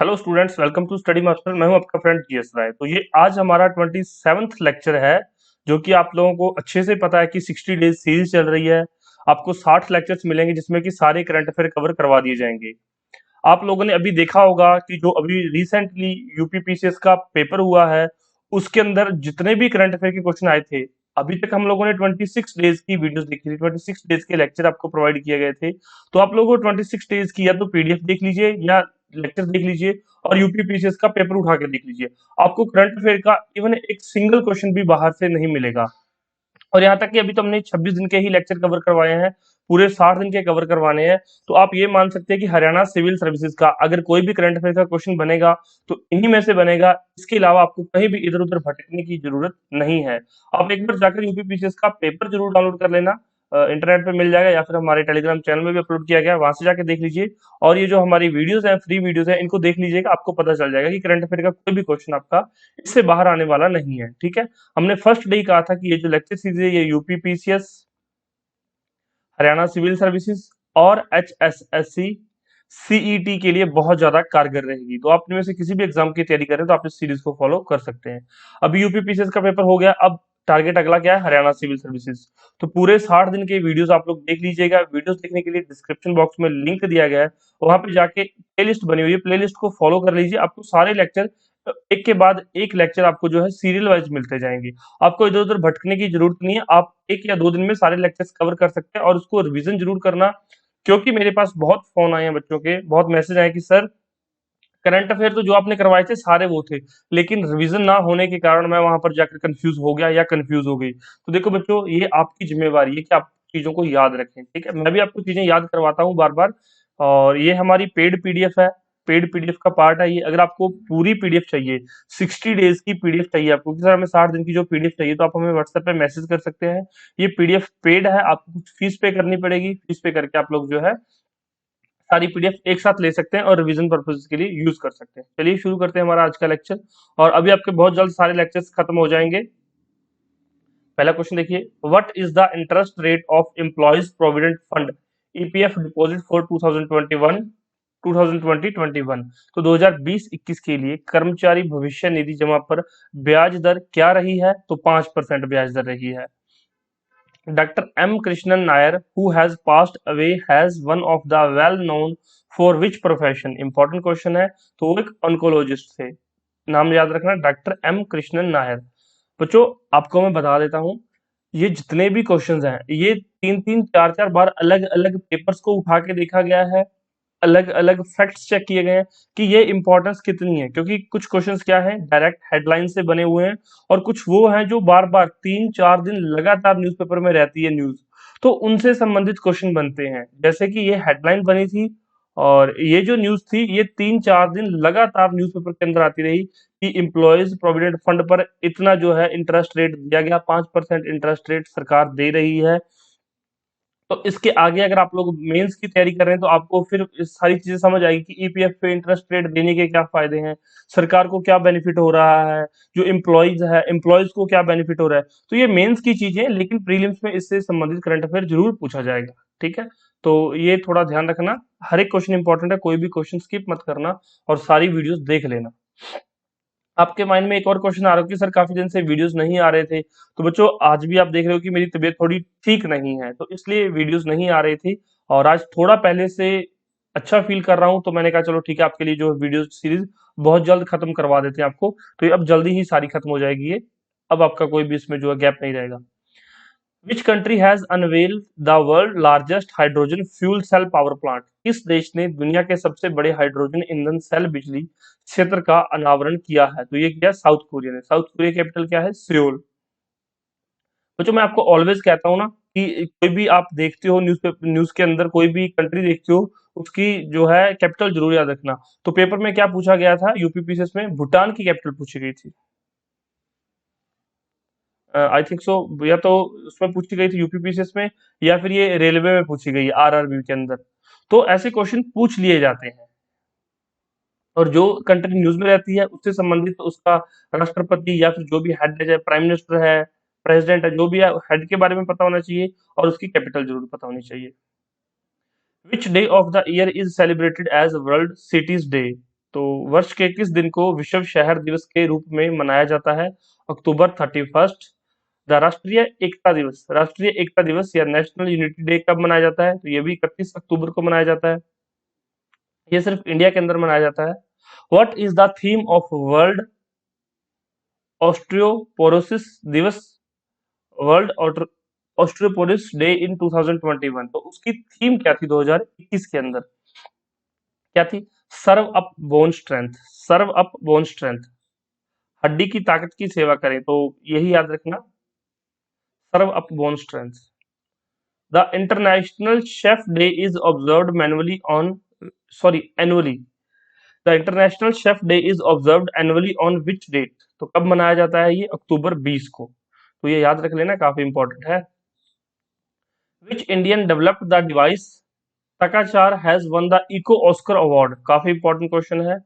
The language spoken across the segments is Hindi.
Hello students, welcome to study master. मैं हूं आपका फ्रेंड जीएस राय। तो ये आज हमारा 27th लेक्चर है, जो कि आप लोगों को अच्छे से पता है कि 60 डेज सीरीज चल रही है। आपको 60 लेक्चर्स मिलेंगे जिसमें कि सारे करंट अफेयर कवर करवा दिए जाएंगे। आप लोगों ने अभी देखा होगा कि जो अभी रिसेंटली यूपीपीसीएस का पेपर हुआ है, उसके अंदर जितने भी करंट अफेयर के क्वेश्चन आए थे, अभी तक हम लोगों ने 26 डेज की वीडियोस देखी थी, 26 डेज के लेक्चर आपको प्रोवाइड किए गए थे। तो आप लोगों को 26 डेज की या तो पीडीएफ देख लीजिए या लेक्चर देख लीजिए और यूपीपीसीएस का पेपर उठा के देख लीजिए। आपको करंट अफेयर का इवन एक सिंगल क्वेश्चन भी बाहर से नहीं मिलेगा। और यहाँ तक कि अभी तो हमने 26 दिन के ही लेक्चर कवर करवाए हैं, पूरे 60 दिन के कवर करवाने हैं। तो आप ये मान सकते हैं कि हरियाणा सिविल सर्विसेज का अगर कोई भी करंट अफेयर का क्वेश्चन बनेगा तो इन्हीं में से बनेगा। इसके अलावा आपको कहीं भी इधर उधर भटकने की जरूरत नहीं है। आप एक बार जाकर यूपीपीसीएस का पेपर जरूर डाउनलोड कर लेना। इंटरनेट पे मिल जाएगा या फिर हमारे टेलीग्राम चैनल में भी अपलोड किया गया है, वहां से जाके देख लीजिए। और ये जो हमारी वीडियोस हैं, फ्री वीडियोस हैं, इनको देख लीजिएगा। आपको पता चल जाएगा कि करंट अफेयर का कोई भी क्वेश्चन आपका इससे बाहर आने वाला नहीं है। ठीक है। हमने फर्स्ट डे ही कहा था कि ये जो लेक्चर सीरीज है ये यूपीपीसीएस, हरियाणा सिविल सर्विसेज और एचएसएससी सीईटी के लिए बहुत ज्यादा कारगर रहेगी। तो आप इनमें से किसी भी एग्जाम की तैयारी करें तो आप इस सीरीज को फॉलो कर सकते हैं। अभी यूपीपीसीएस का पेपर हो गया, अब टारगेट अगला क्या है? Haryana civil services. तो पूरे 60 दिन के वीडियोस आप लोग देख लीजिएगा। वीडियोस देखने के लिए डिस्क्रिप्शन बॉक्स में लिंक दिया गया है, वहां पे जाके प्लेलिस्ट बनी हुई है, प्लेलिस्ट को फॉलो कर लीजिए। आपको सारे लेक्चर एक के बाद एक लेक्चर आपको जो है सीरियल वाइज मिलते जाएंगे। आपको इधर उधर भटकने की जरूरत नहीं है। आप 1 या 2 दिन में सारे लेक्चर्स कवर कर सकते हैं और उसको रिवीजन जरूर करना। क्योंकि मेरे पास बहुत फोन आए हैं बच्चों के, बहुत मैसेज आए कि सर करंट अफेयर तो जो आपने करवाए थे सारे वो थे, लेकिन रिवीजन ना होने के कारण मैं वहां पर जाकर कंफ्यूज हो गया या कंफ्यूज हो गई। तो देखो बच्चों, ये आपकी जिम्मेवारी है कि आप चीजों को याद रखें। ठीक है, मैं भी आपको चीजें याद करवाता हूँ बार बार। और ये हमारी पेड पीडीएफ है, पेड पीडीएफ का पार्ट है ये। अगर आपको पूरी पीडीएफ चाहिए, 60 डेज की पीडीएफ चाहिए आपको कि सर हमें 60 दिन की जो पीडीएफ चाहिए, तो आप हमें व्हाट्सएप पे मैसेज कर सकते हैं। ये पीडीएफ पेड है, आपको कुछ फीस पे करनी पड़ेगी। फीस पे करके आप लोग जो है सारी पीडीएफ एक साथ ले सकते हैं और रिवीजन पर्पज के लिए यूज कर सकते हैं। चलिए शुरू करते हैं हमारा आज का लेक्चर। और अभी आपके बहुत जल्द सारे लेक्चर्स खत्म हो जाएंगे। पहला क्वेश्चन देखिए, what is the interest rate of employees provident fund EPF deposit for 2021 2020-21। तो 2020-21 के लिए कर्मचारी भविष्य निधि जमा पर ब्याज दर क्या रही है? तो 5% ब्याज दर रही है। Dr. M. Krishnan Nair, who has passed away, has one of the well known for which profession? Important question है। तो वो एक oncologist थे। नाम याद रखना, डॉक्टर एम कृष्णन नायर। बच्चों, आपको मैं बता देता हूँ, ये जितने भी क्वेश्चंस हैं ये 3-3 4-4 बार अलग अलग पेपर्स को उठा के देखा गया है, अलग अलग फैक्ट्स चेक किए गए हैं कि ये इंपॉर्टेंस कितनी है। क्योंकि कुछ क्वेश्चंस क्या है, डायरेक्ट हेडलाइन से बने हुए हैं, और कुछ वो हैं जो बार बार 3-4 दिन लगातार न्यूज़पेपर में रहती है न्यूज, तो उनसे संबंधित क्वेश्चन बनते हैं। जैसे कि ये हेडलाइन बनी थी और ये जो न्यूज थी ये 3-4 दिन लगातार न्यूज़पेपर के अंदर आती रही कि एम्प्लॉयज प्रोविडेंट फंड पर इतना जो है इंटरेस्ट रेट दिया गया, 5% इंटरेस्ट रेट सरकार दे रही है। तो इसके आगे अगर आप लोग मेंस की तैयारी कर रहे हैं तो आपको फिर इस सारी चीजें समझ आएगी कि ईपीएफ पे इंटरेस्ट रेट देने के क्या फायदे हैं, सरकार को क्या बेनिफिट हो रहा है, जो एम्प्लॉयज है एम्प्लॉयज को क्या बेनिफिट हो रहा है। तो ये मेंस की चीजें हैं, लेकिन प्रीलिम्स में इससे संबंधित करंट अफेयर जरूर पूछा जाएगा। ठीक है, तो ये थोड़ा ध्यान रखना। हर एक क्वेश्चन इंपॉर्टेंट है, कोई भी क्वेश्चन स्किप मत करना और सारी वीडियोस देख लेना। आपके माइंड में एक और क्वेश्चन आ रहा हो कि सर काफी दिन से वीडियोस नहीं आ रहे थे। तो बच्चों, आज भी आप देख रहे हो कि मेरी तबीयत थोड़ी ठीक नहीं है, तो इसलिए वीडियोस नहीं आ रही थी। और आज थोड़ा पहले से अच्छा फील कर रहा हूं, तो मैंने कहा चलो ठीक है, आपके लिए जो वीडियो सीरीज बहुत जल्द खत्म करवा देते हैं आपको। तो ये अब जल्दी ही सारी खत्म हो जाएगी ये। अब आपका कोई भी इसमें जो है गैप नहीं रहेगा। Which country has unveiled the world largest hydrogen fuel cell power plant? किस देश ने दुनिया के सबसे बड़े हाइड्रोजन ईंधन सेल बिजली क्षेत्र का अनावरण किया है? तो ये किया साउथ कोरिया ने। साउथ कोरिया कैपिटल क्या है? सियोल। तो मैं आपको ऑलवेज कहता हूँ ना कि कोई भी आप देखते हो न्यूज पेपर, न्यूज के अंदर कोई भी कंट्री देखते हो, उसकी जो है कैपिटल जरूर याद रखना। तो पेपर में क्या पूछा गया था यूपीपीसीएस में? भूटान की कैपिटल पूछी गई थी। आई थिंक सो, या तो उसमें पूछी गई थी यूपीपीसीएस में, या फिर ये रेलवे में पूछी गई आरआरबी के अंदर। तो ऐसे क्वेश्चन पूछ लिए जाते हैं। और जो कंट्री न्यूज में रहती है उससे संबंधित उसका राष्ट्रपति या फिर जो भी हेड है, प्राइम मिनिस्टर है, प्रेसिडेंट है, जो भी है, हेड के बारे में पता होना चाहिए और उसकी कैपिटल जरूर पता होनी चाहिए। Which day of the year is celebrated as world cities day? तो वर्ष के किस दिन को विश्व शहर दिवस के रूप में मनाया जाता है? अक्टूबर 31st। द राष्ट्रीय एकता दिवस या नेशनल यूनिटी डे कब मनाया जाता है? तो ये भी 31 अक्टूबर को मनाया जाता है। ये सिर्फ इंडिया के अंदर मनाया जाता है। What is the theme of world osteoporosis दिवस, वर्ल्ड ऑस्ट्रियोपोरिस डे इन 2021? तो उसकी थीम क्या थी 2021 के अंदर? क्या थी? सर्व अप बोन स्ट्रेंथ। सर्व अप बोन स्ट्रेंथ, हड्डी की ताकत की सेवा करें, तो यही याद रखना, serve up bone strength. The international chef day is observed manually on sorry annually the international chef day is observed annually on which date? तो कब मनाया जाता है ये? अक्टूबर 20 को। तो ये याद रख लेना, काफी इंपॉर्टेंट है। Which Indian developed the device तकाचार has won the eco Oscar award? काफी इंपॉर्टेंट क्वेश्चन है।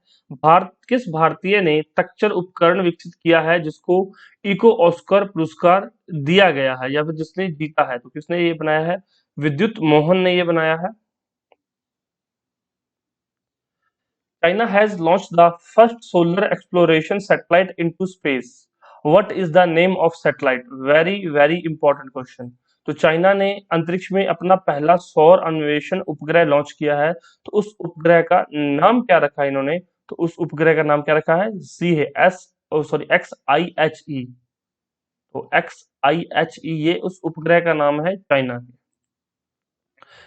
किस भारतीय ने तक्चर उपकरण विकसित किया है जिसको इको ऑस्कर पुरस्कार दिया गया है या फिर जिसने जीता है? तो किसने ये बनाया है? विद्युत मोहन ने ये बनाया है। China has launched the first solar exploration satellite into space. What is the name of satellite? Very very important question. तो चाइना ने अंतरिक्ष में अपना पहला सौर अन्वेषण उपग्रह लॉन्च किया है। तो उस उपग्रह का नाम क्या रखा है इन्होंने? तो उस उपग्रह का नाम क्या रखा है? सी है XIHE। तो XIHE ये उस उपग्रह का नाम है चाइना के।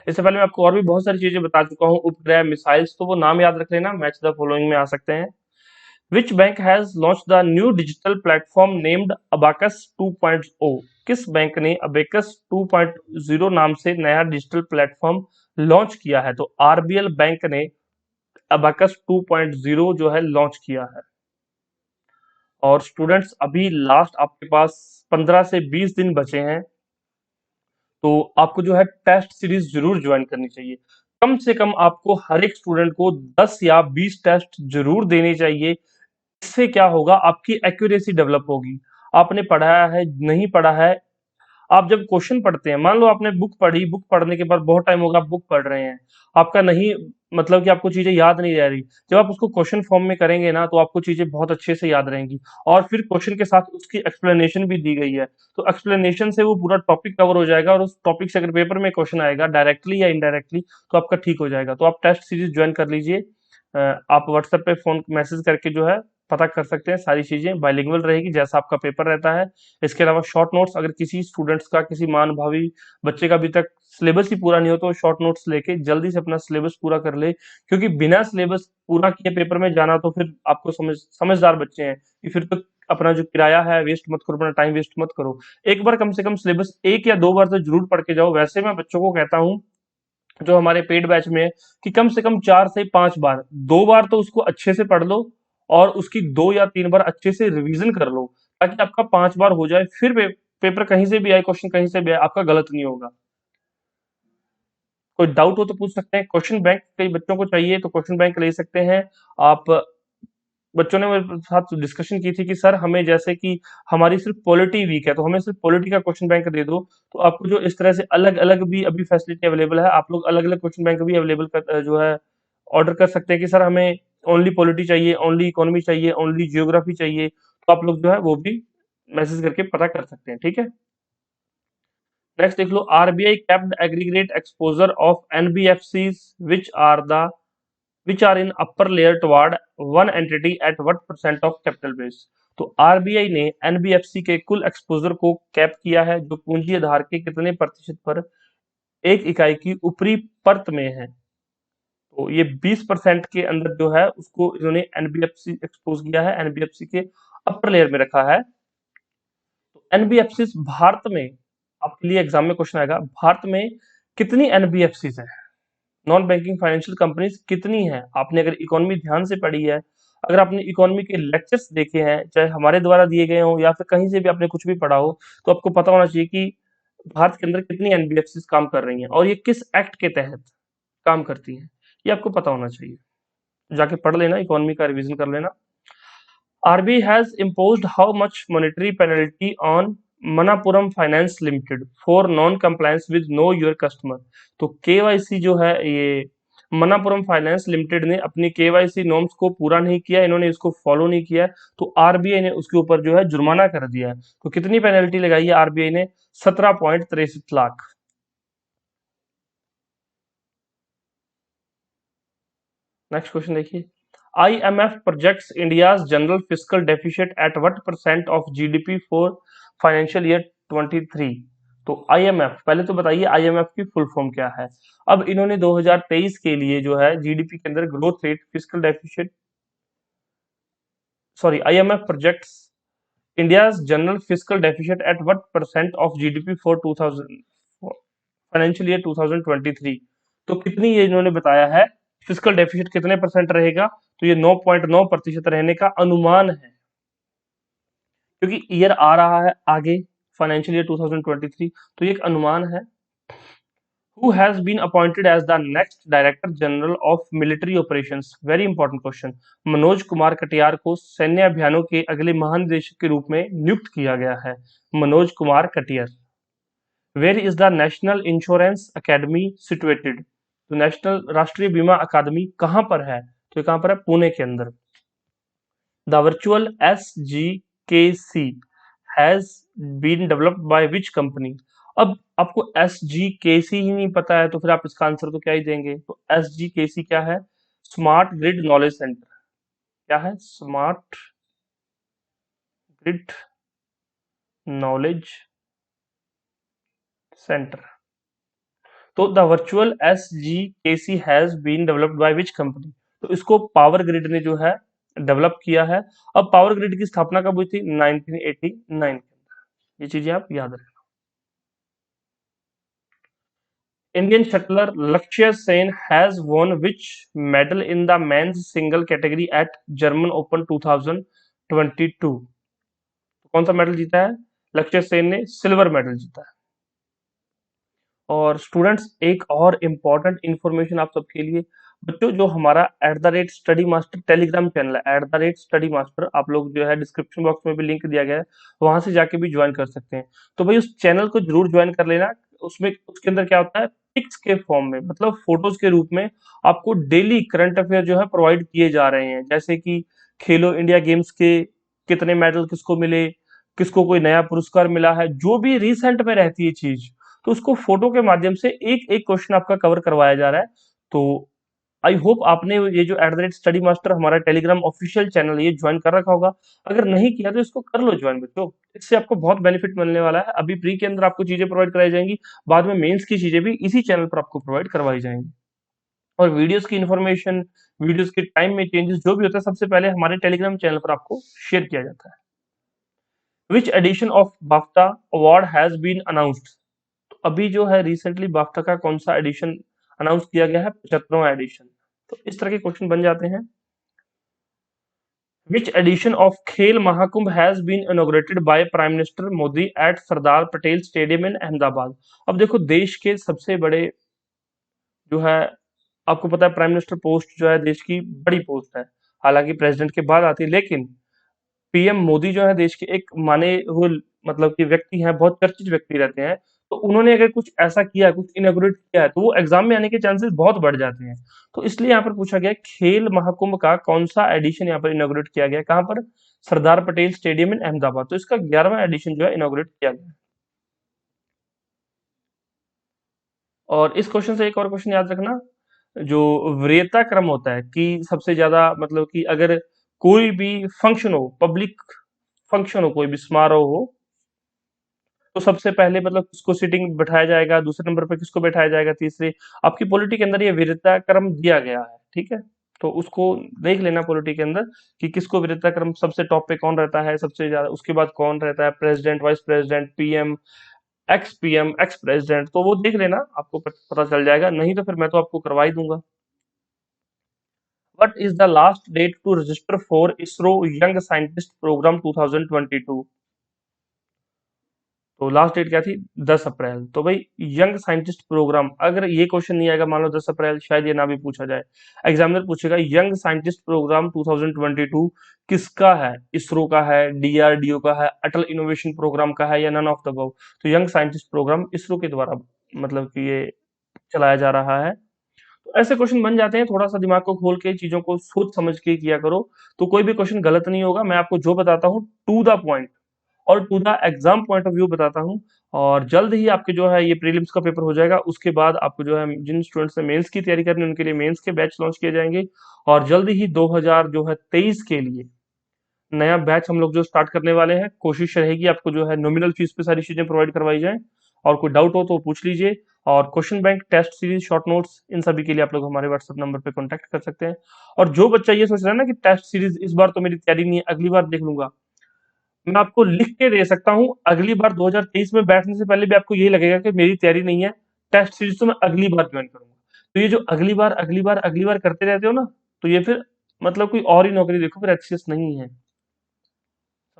इससे पहले मैं आपको और भी बहुत सारी चीजें बता चुका हूँ, उपग्रह, मिसाइल्स, तो वो नाम याद रख लेना, मैच द फॉलोइंग में आ सकते हैं। Which bank has launch the new digital platform named abacus 2.0? किस बैंक ने अबेकस 2.0 नाम से नया डिजिटल प्लेटफॉर्म लॉन्च किया है? तो आरबीएल बैंक ने अबाकस 2.0 जो है लॉन्च किया है। और स्टूडेंट्स अभी लास्ट आपके पास 15 से 20 दिन बचे हैं, तो आपको जो है टेस्ट सीरीज जरूर ज्वाइन करनी चाहिए। कम से कम आपको हर एक स्टूडेंट को 10 या 20 टेस्ट जरूर देने चाहिए। इससे क्या होगा? आपकी एक्यूरेसी डेवलप होगी। आपने पढ़ाया है, नहीं पढ़ा है, आप जब क्वेश्चन पढ़ते हैं, मान लो आपने बुक पढ़ी, बुक पढ़ने के बाद बहुत टाइम होगा आप बुक पढ़ रहे हैं, आपका नहीं मतलब कि आपको चीजें याद नहीं रह रही, जब आप उसको क्वेश्चन फॉर्म में करेंगे ना तो आपको चीजें बहुत अच्छे से याद रहेंगी। और फिर क्वेश्चन के साथ उसकी एक्सप्लेनेशन भी दी गई है, तो एक्सप्लेनेशन से वो पूरा टॉपिक कवर हो जाएगा और उस टॉपिक से अगर पेपर में क्वेश्चन आएगा डायरेक्टली या इनडायरेक्टली तो आपका ठीक हो जाएगा। तो आप टेस्ट सीरीज ज्वाइन कर लीजिए। आप व्हाट्सएप पे फोन मैसेज करके जो है पता कर सकते हैं, सारी चीजें बाइलिंगुअल रहेगी जैसा आपका पेपर रहता है। इसके अलावा शॉर्ट नोट्स, अगर किसी स्टूडेंट्स का, किसी महानुभावी बच्चे का अभी तक सिलेबस ही पूरा नहीं हो तो शॉर्ट नोट्स लेके जल्दी से अपना सिलेबस पूरा कर ले, क्योंकि बिना सिलेबस पूरा किए पेपर में जाना तो फिर आपको समझदार बच्चे हैं कि फिर तो अपना जो किराया है वेस्ट मत करो, अपना टाइम वेस्ट मत करो। एक बार कम से कम सिलेबस 1 या 2 बार तो जरूर पढ़ के जाओ। वैसे मैं बच्चों को कहता हूँ जो हमारे पेड बैच में है कि कम से कम 4 से 5 बार, 2 बार तो उसको अच्छे से पढ़ लो और उसकी 2 या 3 बार अच्छे से रिवीजन कर लो, ताकि आपका 5 बार हो जाए। फिर पेपर कहीं से भी आए, क्वेश्चन कहीं से भी आए, आपका गलत नहीं होगा। कोई डाउट हो तो पूछ सकते हैं। क्वेश्चन बैंक कई बच्चों को चाहिए तो क्वेश्चन बैंक ले सकते हैं आप। बच्चों ने मेरे साथ डिस्कशन की थी कि सर हमें जैसे कि हमारी सिर्फ पॉलिटी वीक है तो हमें सिर्फ पॉलिटी का क्वेश्चन बैंक दे दो। तो आपको जो इस तरह से अलग अलग भी अभी फैसिलिटी अवेलेबल है, आप लोग अलग अलग क्वेश्चन बैंक भी अवेलेबल कर जो है ऑर्डर कर सकते हैं कि सर हमें ओनली पॉलिटी चाहिए, ओनली इकोनॉमी चाहिए, ओनली जियोग्राफी चाहिए, तो आप लोग जो है वो भी मैसेज करके पता कर सकते हैं। ठीक है, नेक्स्ट देख लो, RBI kept aggregate exposure of NBFCs which are in upper layer toward one entity at what percent of capital base? तो आरबीआई ने एनबीएफसी के कुल एक्सपोजर को कैप किया है जो पूंजी आधार के कितने प्रतिशत पर एक इकाई की ऊपरी परत में है? तो ये 20% के अंदर जो है उसको इन्होंने एनबीएफसी एक्सपोज किया है, एनबीएफसी के अपर लेयर में रखा है। तो एनबीएफसी भारत में, आपके लिए एग्जाम में क्वेश्चन आएगा, भारत में कितनी एनबीएफसी है, नॉन बैंकिंग फाइनेंशियल कंपनीज कितनी है? आपने अगर इकोनॉमी ध्यान से पढ़ी है, अगर आपने इकोनॉमी के लेक्चर्स देखे हैं, चाहे हमारे द्वारा दिए गए हो या फिर कहीं से भी आपने कुछ भी पढ़ा हो, तो आपको पता होना चाहिए कि भारत के अंदर कितनी एनबीएफसी काम कर रही हैं और ये किस एक्ट के तहत काम करती हैं, ये आपको पता होना चाहिए। जाके पढ़ लेना, इकोनॉमी का रिवीजन कर लेना। RBI has imposed how much monetary penalty on Manappuram Finance Limited for non-compliance with Know Your Customer? तो KYC जो है ये मनापुरम फाइनेंस लिमिटेड ने अपनी केवाईसी नॉर्म्स को पूरा नहीं किया, इन्होंने इसको फॉलो नहीं किया है, तो आरबीआई ने उसके ऊपर जो है जुर्माना कर दिया है। तो कितनी पेनल्टी लगाई है आरबीआई ने? 17.63 लाख। नेक्स्ट क्वेश्चन देखिए, IMF projects India's general fiscal deficit eight what percent of GDP for financial year 23? तो IMF, पहले तो बताइए IMF की फुल फॉर्म क्या है। अब इन्होंने 2023 के लिए जो है जीडीपी के अंदर growth rate, fiscal deficit, sorry, IMF projects India's general fiscal deficit eight what percent of GDP for 2000 financial year 2023? तो कितनी ये इन्होंने बताया है, फिस्कल डेफिसिट कितने परसेंट रहेगा? तो ये 9.9% रहने का अनुमान है, क्योंकि ईयर आ रहा है आगे, फाइनेंशियल ईयर 2023, तो ये एक अनुमान है। Who has been appointed as the next Director General of Military Operations? Very important question. Manoj Kumar Katiyar को सैन्य अभियानों के अगले महानिदेशक के रूप में नियुक्त किया गया है। Manoj Kumar Katiyar. Where is the national insurance academy situated? तो नेशनल राष्ट्रीय बीमा अकादमी कहां पर है? तो कहां पर है? पुणे के अंदर। The virtual SGKC has been developed by which company? अब आपको SGKC ही नहीं पता है तो फिर आप इसका आंसर तो क्या ही देंगे? तो SGKC क्या है? Smart grid knowledge centre. क्या है? Smart grid knowledge centre. तो the virtual SGKC has been developed by which company? तो इसको पावर ग्रिड ने जो है डेवलप किया है। अब पावर ग्रिड की स्थापना कब हुई थी? 1989 के अंदर। ये चीजें आप याद रखें। इंडियन शटलर लक्ष्य Sen has won which medal in the men's single category at German Open 2022? कौन सा मेडल जीता है? लक्ष्य सेन ने सिल्वर मेडल जीता है। और स्टूडेंट्स, एक और इम्पॉर्टेंट इंफॉर्मेशन आप सबके लिए, बच्चों जो हमारा @स्टडी मास्टर टेलीग्राम चैनल है, @स्टडी मास्टर, आप लोग जो है डिस्क्रिप्शन बॉक्स में भी लिंक दिया गया है, वहां से जाके भी ज्वाइन कर सकते हैं। तो भाई उस चैनल को जरूर ज्वाइन कर लेना। उसमें उसके अंदर क्या होता है, पिक्स के फॉर्म में, मतलब फोटोज के रूप में आपको डेली करंट अफेयर जो है प्रोवाइड किए जा रहे हैं, जैसे कि खेलो इंडिया गेम्स के कितने मेडल किसको मिले, किसको कोई नया पुरस्कार मिला है, जो भी रिसेंट में रहती है चीज, तो उसको फोटो के माध्यम से एक एक क्वेश्चन आपका कवर करवाया जा रहा है। तो आई होप आपने ये जो @स्टडी मास्टर हमारा टेलीग्राम ऑफिशियल चैनल ये ज्वाइन कर रखा होगा। अगर नहीं किया तो इसको कर लो ज्वाइन बच्चों, इससे आपको बहुत बेनिफिट मिलने वाला है। अभी प्री के अंदर आपको चीजें प्रोवाइड कराई जाएंगी, बाद में मेंस की चीजें भी इसी चैनल पर आपको प्रोवाइड करवाई जाएंगी। और वीडियोस की इंफॉर्मेशन, वीडियोस के टाइम में चेंजेस जो भी होता है, सबसे पहले हमारे टेलीग्राम चैनल पर आपको शेयर किया जाता है। Which edition of BAFTA award has been announced? अभी जो है रिसेंटली बाफ्टा का कौन सा एडिशन अनाउंस किया गया है? 75वां एडिशन। तो इस तरह के क्वेश्चन बन जाते हैं। विच edition of Khel Mahakumbh has been inaugurated by prime minister Modi at Sardar Patel stadium in Ahmedabad? अब देखो, देश के सबसे बड़े जो है, आपको पता है प्राइम मिनिस्टर पोस्ट जो है देश की बड़ी पोस्ट है, हालांकि प्रेसिडेंट के बाद आती है, लेकिन पीएम मोदी जो है देश के एक माने हुए, मतलब कि व्यक्ति हैं, बहुत चर्चित व्यक्ति रहते हैं। तो उन्होंने अगर कुछ ऐसा किया, कुछ इनॉग्रेट किया है, तो वो एग्जाम में आने के चांसेस बहुत बढ़ जाते हैं। तो इसलिए यहाँ पर पूछा गया खेल महाकुंभ का कौन सा एडिशन यहाँ पर इनॉग्रेट किया गया, कहाँ पर? सरदार पटेल स्टेडियम इन अहमदाबाद। तो इसका 11वां एडिशन जो है इनॉग्रेट किया गया। और इस क्वेश्चन से एक और क्वेश्चन याद रखना, जो वरीयता क्रम होता है कि सबसे ज्यादा, मतलब कि अगर कोई भी फंक्शन हो, पब्लिक फंक्शन हो, कोई भी समारोह हो, तो सबसे पहले मतलब किसको सीटिंग बैठाया जाएगा, दूसरे नंबर पे किसको बैठाया जाएगा, तीसरे, आपकी पॉलिटी के अंदर ये वरीयता क्रम दिया गया है, ठीक है। तो उसको देख लेना पॉलिटी के अंदर कि किसको वरीयता क्रम, सबसे टॉप पे कौन रहता है सबसे ज्यादा, उसके बाद कौन रहता है, president, vice president, PM, ex president, तो वो देख लेना, आपको पता चल जाएगा, नहीं तो फिर मैं तो आपको करवा ही दूंगा। What is the last date to register for ISRO Young Scientist Program 2022? तो लास्ट डेट क्या थी? 10 अप्रैल। तो भाई यंग साइंटिस्ट प्रोग्राम, अगर ये क्वेश्चन नहीं आएगा, मान लो 10 अप्रैल, शायद ये ना भी पूछा जाए, एग्जामिनर पूछेगा यंग साइंटिस्ट प्रोग्राम 2022 किसका है? इसरो का है, डीआरडीओ का है, अटल इनोवेशन प्रोग्राम का है, या नन ऑफ द अबव? तो यंग साइंटिस्ट प्रोग्राम इसरो के द्वारा मतलब कि ये चलाया जा रहा है। तो ऐसे क्वेश्चन बन जाते हैं, थोड़ा सा दिमाग को खोल के चीजों को सोच समझ के किया करो, तो कोई भी क्वेश्चन गलत नहीं होगा। मैं आपको जो बताता हूँ टू द पॉइंट और to the exam point of view बताता हूँ। और जल्द ही आपके जो है ये प्रीलिम्स का पेपर हो जाएगा, उसके बाद आपको जो है जिन स्टूडेंट्स ने मेंस की तैयारी करनी है उनके लिए मेंस के बैच लॉन्च किए जाएंगे। और जल्द ही 2023 के लिए नया बैच हम लोग जो स्टार्ट करने वाले हैं। कोशिश रहेगी आपको जो है नॉमिनल फीस पे सारी चीजें प्रोवाइड करवाई जाए, और कोई डाउट हो तो पूछ लीजिए। और question bank, test series, short notes, इन सभी के लिए आप लोग हमारे व्हाट्सएप नंबर पे कांटेक्ट कर सकते हैं। और जो बच्चा ये सोच रहा है ना कि टेस्ट सीरीज इस बार तो मेरी तैयारी नहीं है, अगली बार देख लूंगा, मैं आपको लिख के दे सकता हूँ, अगली बार 2023 में बैठने से पहले भी आपको यही लगेगा कि मेरी तैयारी नहीं है, टेस्ट सीरीज तो मैं अगली बार ज्वाइन करूंगा। तो ये जो अगली बार अगली बार अगली बार करते रहते हो ना, तो ये फिर मतलब कोई और ही नौकरी देखो, फिर एचसीएस नहीं है।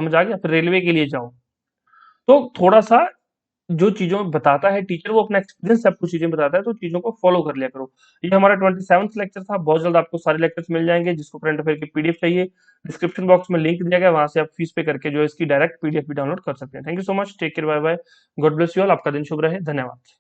समझ आ गया? फिर रेलवे के लिए जाओ। तो थोड़ा सा जो चीजों में बताता है टीचर, वो अपना एक्सपीरियंस से आपको चीजें बताता है, तो चीजों को फॉलो कर लिया करो। ये हमारा 27th लेक्चर था। बहुत जल्द आपको सारे लेक्चर्स मिल जाएंगे। जिसको करंट अफेयर की पीडीएफ चाहिए, डिस्क्रिप्शन बॉक्स में लिंक दिया गया, वहां से आप फीस पे करके जो है इसकी डायरेक्ट पीडीएफ भी डाउनलोड कर सकते हैं। Thank you so much, take care, bye bye, God bless you all. आपका दिन शुभ रहे, धन्यवाद।